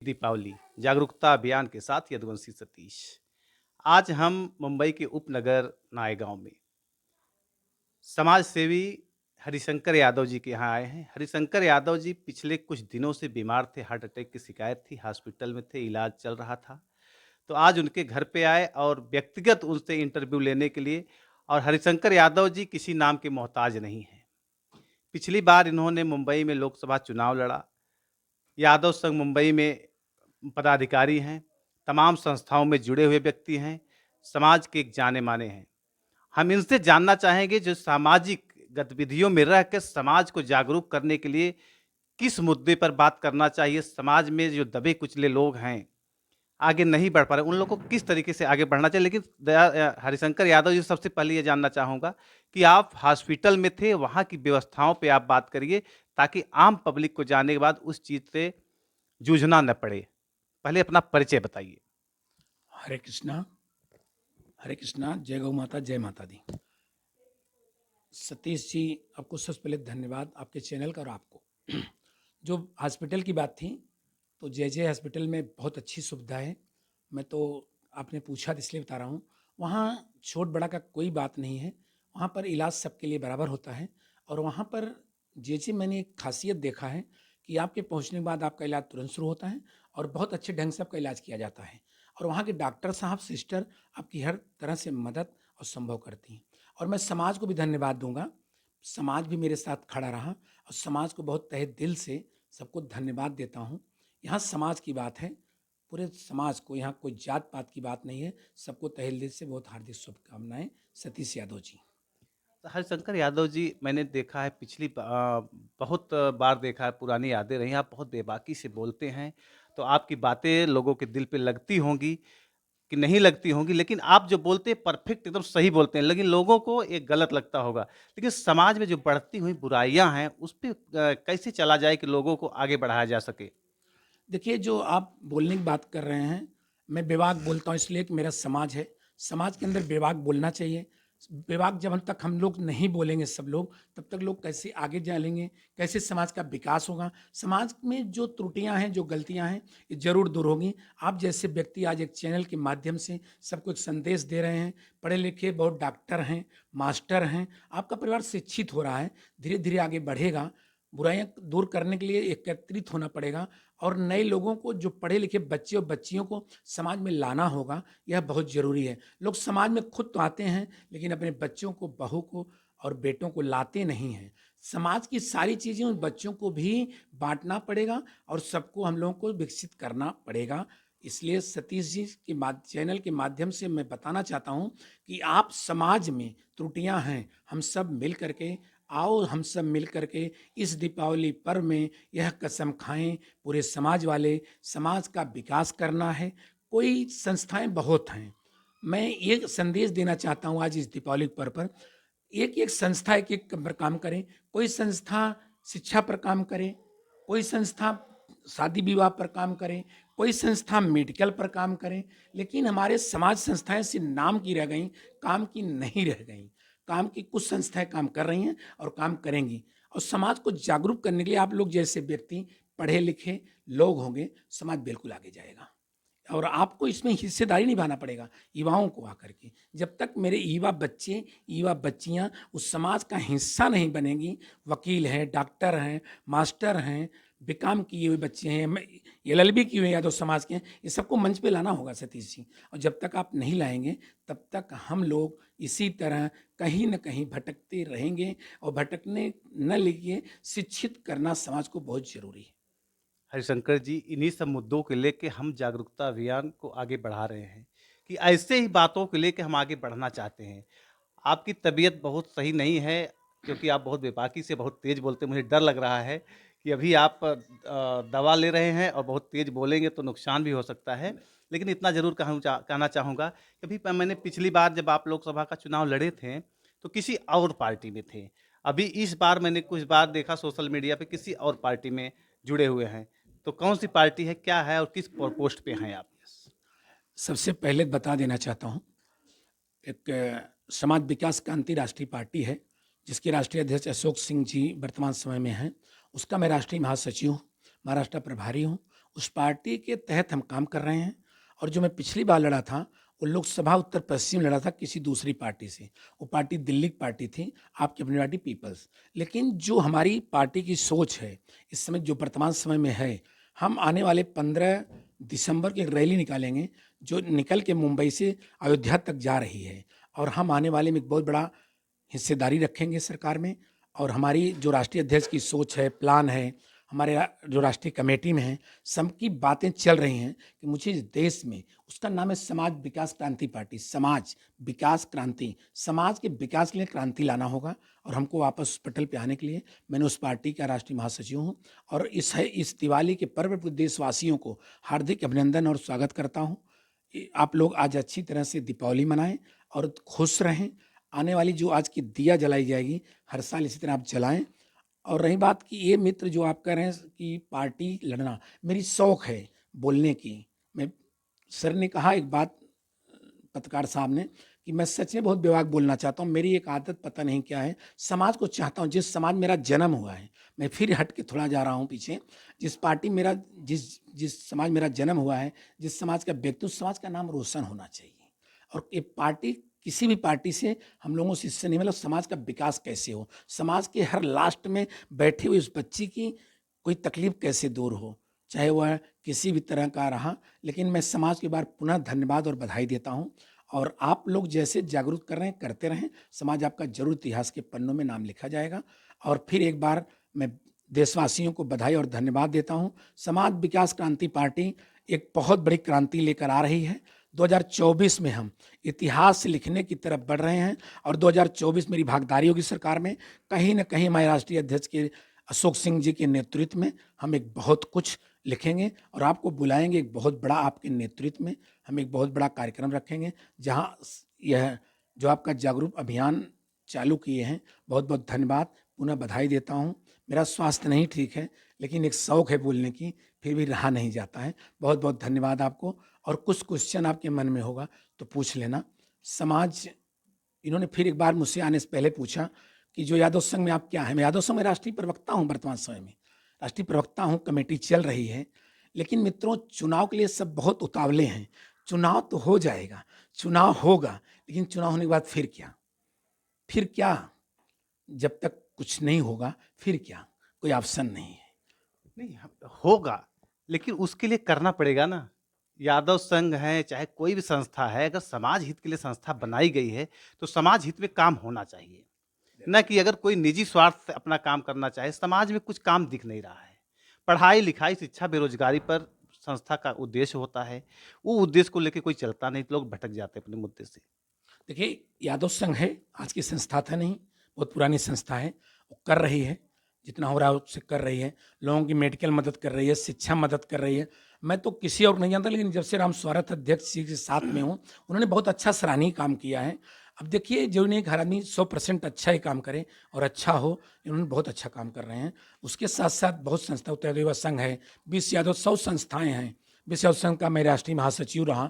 दीपावली जागरूकता अभियान के साथ यदुवंशी सतीश। आज हम मुंबई के उपनगर नायगांव में समाज सेवी हरिशंकर यादव जी के यहाँ आए हैं। हरिशंकर यादव जी पिछले कुछ दिनों से बीमार थे, हार्ट अटैक की शिकायत थी, हॉस्पिटल में थे, इलाज चल रहा था। तो आज उनके घर पे आए और व्यक्तिगत उनसे इंटरव्यू लेने के लिए। और हरिशंकर यादव जी किसी नाम के मोहताज नहीं हैं। पिछली बार इन्होंने मुंबई में लोकसभा चुनाव लड़ा। यादव संघ मुंबई में पदाधिकारी हैं, तमाम संस्थाओं में जुड़े हुए व्यक्ति हैं, समाज के एक जाने-माने हैं। हम इनसे जानना चाहेंगे जो सामाजिक गतिविधियों में रह के समाज को जागरूक करने के लिए किस मुद्दे पर बात करना चाहिए? समाज में जो दबे-कुचले लोग हैं, आगे नहीं बढ़ पा रहे, उन लोगों को किस तरीके से आगे बढ़ना चाहिए? लेकिन हरिशंकर यादव जी सबसे पहले ये जानना चाहूँगा कि आप हॉस्पिटल में थे, वहाँ की व्यवस्थाओं पे आप बात करिए ताकि आम पब्लिक को जानने के बाद उस चीज़ से जूझना न पड़े। पहले अपना परिचय बताइए। हरे कृष्णा, हरे कृष्णा, जय गौ माता, जय माता दी। सतीश जी, आपको सबसे पहले धन्यवाद आपके चैनल का और आपको। जो हॉस्पिटल की बात थी, तो जे हॉस्पिटल में बहुत अच्छी सुविधा है। मैं तो आपने पूछा तो इसलिए बता रहा हूँ। वहाँ छोट-बड़ा का कोई बात नहीं है। वहाँ पर इलाज सबके लिए बराबर होता है और वहाँ पर जे मैंने एक ख़ासियत देखा है कि आपके पहुँचने के बाद आपका इलाज तुरंत शुरू होता है और बहुत अच्छे ढंग से आपका इलाज किया जाता है। और वहाँ के डॉक्टर साहब, सिस्टर आपकी हर तरह से मदद और संभव करती हैं। और मैं समाज को भी धन्यवाद दूँगा। समाज भी मेरे साथ खड़ा रहा और समाज को बहुत तहे दिल से सबको धन्यवाद देता हूँ। यहाँ समाज की बात है, पूरे समाज को, यहाँ कोई जात-पात की बात नहीं है। सबको तहे दिल से बहुत हार्दिक शुभकामनाएँ। सतीश यादव जी। तो हरिशंकर यादव जी, मैंने देखा है बहुत बार देखा है, पुरानी यादें रही हैं, आप बहुत बेबाकी से बोलते हैं, तो आपकी बातें लोगों के दिल पे लगती होंगी कि नहीं लगती होंगी, लेकिन आप जो बोलते हैं परफेक्ट एकदम सही बोलते हैं, लेकिन लोगों को एक गलत लगता होगा। लेकिन समाज में जो बढ़ती हुई बुराइयाँ हैं, उस पे कैसे चला जाए कि लोगों को आगे बढ़ाया जा सके? देखिए, जो आप बोलने की बात कर रहे हैं, मैं बेबाक बोलता हूँ इसलिए कि मेरा समाज है। समाज के अंदर बेबाक बोलना चाहिए। बेबाक जब तक हम लोग नहीं बोलेंगे सब लोग, तब तक लोग कैसे आगे चलेंगे, कैसे समाज का विकास होगा। समाज में जो त्रुटियाँ हैं, जो गलतियाँ हैं, ये ज़रूर दूर होंगी। आप जैसे व्यक्ति आज एक चैनल के माध्यम से सबको एक संदेश दे रहे हैं। पढ़े-लिखे बहुत डॉक्टर हैं, मास्टर हैं, आपका परिवार शिक्षित हो रहा है, धीरे-धीरे आगे बढ़ेगा। बुराइयाँ दूर करने के लिए एकत्रित होना पड़ेगा और नए लोगों को, जो पढ़े-लिखे बच्चे और बच्चियों को समाज में लाना होगा, यह बहुत ज़रूरी है। लोग समाज में खुद तो आते हैं, लेकिन अपने बच्चों को, बहू को और बेटों को लाते नहीं हैं। समाज की सारी चीज़ें उन बच्चों को भी बाँटना पड़ेगा और सबको हम लोगों को विकसित करना पड़ेगा। इसलिए सतीश जी के चैनल के माध्यम से मैं बताना चाहता हूँ कि आप समाज में त्रुटियाँ हैं, हम सब मिल कर के आओ, हम सब मिल कर के इस दीपावली पर्व में यह कसम खाएँ, पूरे समाज वाले, समाज का विकास करना है। कोई संस्थाएँ बहुत हैं। मैं ये संदेश देना चाहता हूँ आज इस दीपावली पर्व पर, एक-एक संस्था एक-एक पर काम करे। कोई संस्था शिक्षा पर काम करे, कोई संस्था शादी-विवाह पर काम करे, कोई संस्था मेडिकल पर काम करे, लेकिन हमारे समाज संस्थाएँ सिर्फ़ नाम की रह गईं, काम की नहीं रह गईं। काम की कुछ संस्थाएँ काम कर रही हैं और काम करेंगी और समाज को जागरूक करने के लिए आप लोग जैसे व्यक्ति, पढ़े-लिखे लोग होंगे, समाज बिल्कुल आगे जाएगा। और आपको इसमें हिस्सेदारी निभाना पड़ेगा, युवाओं को आकर के। जब तक मेरे युवा बच्चे, युवा बच्चियाँ उस समाज का हिस्सा नहीं बनेंगी, वकील हैं, डॉक्टर हैं, मास्टर हैं, बीकॉम किए हुए बच्चे हैं, एलएलबी किए हुए यादव समाज के हैं, ये सबको मंच पे लाना होगा सतीश जी। और जब तक आप नहीं लाएँगे, तब तक हम लोग इसी तरह कहीं न कहीं भटकते रहेंगे और भटकने न लिए शिक्षित करना समाज को बहुत ज़रूरी है। हरिशंकर जी, इन्हीं सब मुद्दों को लेके हम जागरूकता अभियान को आगे बढ़ा रहे हैं कि ऐसे ही बातों को लेके हम आगे बढ़ना चाहते हैं। आपकी तबीयत बहुत सही नहीं है, क्योंकि आप बहुत बेबाकी से बहुत तेज़ बोलते हैं। मुझे डर लग रहा है कि अभी आप दवा ले रहे हैं और बहुत तेज़ बोलेंगे तो नुकसान भी हो सकता है। लेकिन इतना ज़रूर कहना चाहूँगा कि मैंने पिछली बार जब आप लोकसभा का चुनाव लड़े थे, तो किसी और पार्टी में थे। अभी इस बार मैंने कुछ बार देखा सोशल मीडिया पे किसी और पार्टी में जुड़े हुए हैं। तो कौन-सी पार्टी है, क्या है और किस पोस्ट पे हैं आप? सबसे पहले बता देना चाहता हूँ, एक समाज विकास क्रांति राष्ट्रीय पार्टी है, जिसके राष्ट्रीय अध्यक्ष अशोक सिंह जी वर्तमान समय में हैं। उसका मैं राष्ट्रीय महासचिव हूँ, महाराष्ट्र प्रभारी हूँ उस पार्टी के तहत हम काम कर रहे हैं। और जो मैं पिछली बार लड़ा था, वो लोकसभा उत्तर पश्चिम लड़ा था किसी दूसरी पार्टी से। वो पार्टी दिल्ली की पार्टी थी, आपकी अपनी पार्टी पीपल्स। लेकिन जो हमारी पार्टी की सोच है, इस समय जो वर्तमान समय में है, हम आने वाले 15 दिसंबर की एक रैली निकालेंगे, जो निकल के मुंबई से अयोध्या तक जा रही है। और हम आने वाले में एक बहुत बड़ा हिस्सेदारी रखेंगे सरकार में। और हमारी जो राष्ट्रीय अध्यक्ष की सोच है, प्लान है, हमारे जो राष्ट्रीय कमेटी में है, सबकी बातें चल रही हैं कि मुझे इस देश में, उसका नाम है समाज विकास क्रांति पार्टी, समाज विकास क्रांति, समाज के विकास के लिए क्रांति लाना होगा। और हमको वापस पटल पे आने के लिए मैं उस पार्टी का राष्ट्रीय महासचिव हूँ। और इस दिवाली के पर्व पर देशवासियों को हार्दिक अभिनंदन और स्वागत करता हूँ। आप लोग आज अच्छी तरह से दीपावली मनाएं और खुश रहें। आने वाली जो आज की दिया जलाई जाएगी, हर साल इसी तरह आप जलाएं। और रही बात कि ये मित्र जो आप कह रहे हैं कि पार्टी लड़ना, मेरी शौक है बोलने की। मैं सर ने कहा एक बात, पत्रकार साहब ने, कि मैं सच में बहुत बेबाक बोलना चाहता हूँ। मेरी एक आदत पता नहीं क्या है, समाज को चाहता हूँ, जिस समाज मेरा जन्म हुआ है, मैं फिर हट के थोड़ा जा रहा हूँ पीछे, जिस पार्टी मेरा जिस जिस समाज मेरा जन्म हुआ है, जिस समाज का व्यक्ति, उस समाज का नाम रोशन होना चाहिए। और ये पार्टी, किसी भी पार्टी से हम लोगों से इससे नहीं, मतलब समाज का विकास कैसे हो, समाज के हर लास्ट में बैठी हुई उस बच्ची की कोई तकलीफ कैसे दूर हो, चाहे वह किसी भी तरह का रहा। लेकिन मैं समाज के बार पुनः धन्यवाद और बधाई देता हूँ। और आप लोग जैसे जागरूक कर रहे हैं, करते रहें, समाज आपका जरूर इतिहास के पन्नों में नाम लिखा जाएगा। और फिर एक बार मैं देशवासियों को बधाई और धन्यवाद देता हूँ। समाज विकास क्रांति पार्टी एक बहुत बड़ी क्रांति लेकर आ रही है। 2024 में हम इतिहास लिखने की तरफ बढ़ रहे हैं। और 2024 मेरी भागीदारी होगी सरकार में। कहीं ना कहीं हमारे राष्ट्रीय अध्यक्ष के अशोक सिंह जी के नेतृत्व में हम एक बहुत कुछ लिखेंगे और आपको बुलाएंगे। एक बहुत बड़ा, आपके नेतृत्व में हम एक बहुत बड़ा कार्यक्रम रखेंगे, जहां यह जो आपका जागरूक अभियान चालू किए हैं, बहुत बहुत धन्यवाद, पुनः बधाई देता हूं। मेरा स्वास्थ्य नहीं ठीक है, लेकिन एक शौक है बोलने की, फिर भी रहा नहीं जाता है। बहुत बहुत धन्यवाद आपको। और कुछ क्वेश्चन आपके मन में होगा तो पूछ लेना। समाज, इन्होंने फिर एक बार मुझसे आने से पहले पूछा कि जो यादव संघ में आप क्या है। मैं यादव संघ में राष्ट्रीय प्रवक्ता हूँ, वर्तमान समय में राष्ट्रीय प्रवक्ता हूँ, कमेटी चल रही है। लेकिन मित्रों, चुनाव के लिए सब बहुत उतावले हैं। चुनाव तो हो जाएगा, चुनाव होगा, लेकिन चुनाव होने के बाद फिर क्या? फिर क्या? जब तक कुछ नहीं होगा फिर क्या? कोई ऑप्शन नहीं है। नहीं होगा, लेकिन उसके लिए करना पड़ेगा ना। यादव संघ है, चाहे कोई भी संस्था है, अगर समाज हित के लिए संस्था बनाई गई है, तो समाज हित में काम होना चाहिए। न कि अगर कोई निजी स्वार्थ से अपना काम करना चाहे, समाज में कुछ काम दिख नहीं रहा है। पढ़ाई, लिखाई, शिक्षा, बेरोजगारी पर संस्था का उद्देश्य होता है। वो उद्देश्य को लेके कोई चलता नहीं, तो लोग भटक जाते हैं अपने मुद्दे से। देखिए, यादव संघ है, आज की संस्था था नहीं, बहुत पुरानी संस्था है। वो कर रही है, जितना हो रहा है उससे कर रही है। लोगों की मेडिकल मदद कर रही है, शिक्षा मदद कर रही है। मैं तो किसी और नहीं जानता, लेकिन जब से राम स्वरथ अध्यक्ष जी के साथ में हूँ, उन्होंने बहुत अच्छा सराहनीय काम किया है। अब देखिए, जो नहीं, हर आदमी 100% अच्छा ही काम करे और अच्छा हो, इन्होंने बहुत अच्छा काम कर रहे हैं। उसके साथ साथ बहुत संस्था, उत्तर युवा संघ है, 20 यादव 100 संस्थाएं हैं। 20 यादव संघ का मैं राष्ट्रीय महासचिव रहा।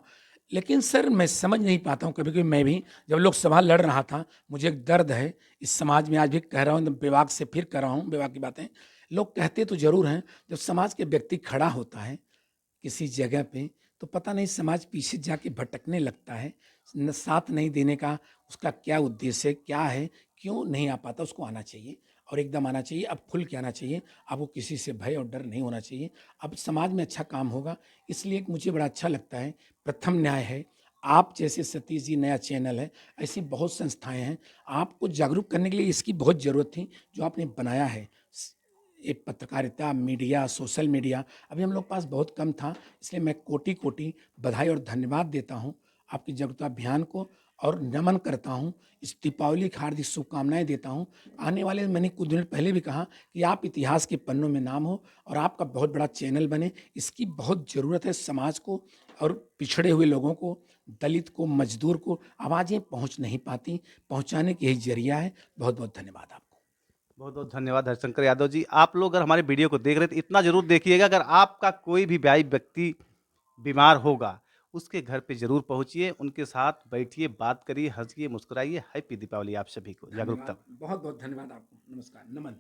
लेकिन सर, मैं समझ नहीं पाता हूँ, कभी कभी मैं भी जब लोकसभा लड़ रहा था, मुझे एक दर्द है इस समाज में, आज भी कह रहा हूँ, विभाग से फिर कर रहा हूँ, विभाग की बातें। लोग कहते तो जरूर हैं, जब समाज के व्यक्ति खड़ा होता है किसी जगह पे, तो पता नहीं समाज पीछे जाके भटकने लगता है। साथ नहीं देने का उसका क्या उद्देश्य है, क्या है, क्यों नहीं आ पाता? उसको आना चाहिए और एकदम आना चाहिए। अब खुल के आना चाहिए, आपको किसी से भय और डर नहीं होना चाहिए। अब समाज में अच्छा काम होगा। इसलिए मुझे बड़ा अच्छा लगता है, प्रथम न्याय है, आप जैसे सतीश जी नया चैनल है, ऐसी बहुत संस्थाएं हैं। आपको जागरूक करने के लिए इसकी बहुत ज़रूरत थी, जो आपने बनाया है। ये पत्रकारिता, मीडिया, सोशल मीडिया, अभी हम लोग पास बहुत कम था। इसलिए मैं कोटि कोटि बधाई और धन्यवाद देता हूँ आपकी जागरूकता अभियान को, और नमन करता हूँ। इस दीपावली की हार्दिक शुभकामनाएं देता हूँ। आने वाले, मैंने कुछ दिन पहले भी कहा कि आप इतिहास के पन्नों में नाम हो और आपका बहुत बड़ा चैनल बने। इसकी बहुत ज़रूरत है समाज को, और पिछड़े हुए लोगों को, दलित को, मजदूर को आवाज़ें पहुँच नहीं पाती, पहुँचाने की यही जरिया है। बहुत बहुत धन्यवाद आपको। बहुत बहुत धन्यवाद हरिशंकर यादव जी। आप लोग अगर हमारे वीडियो को देख रहे हैं, तो इतना जरूर देखिएगा, अगर आपका कोई भी भाई व्यक्ति बीमार होगा, उसके घर पे जरूर पहुंचिए, उनके साथ बैठिए, बात करिए, हंसिए, मुस्कुराइए। हैप्पी दीपावली आप सभी को। धन्यवाद, जागरूकता। बहुत बहुत धन्यवाद आपको। नमस्कार, नमन।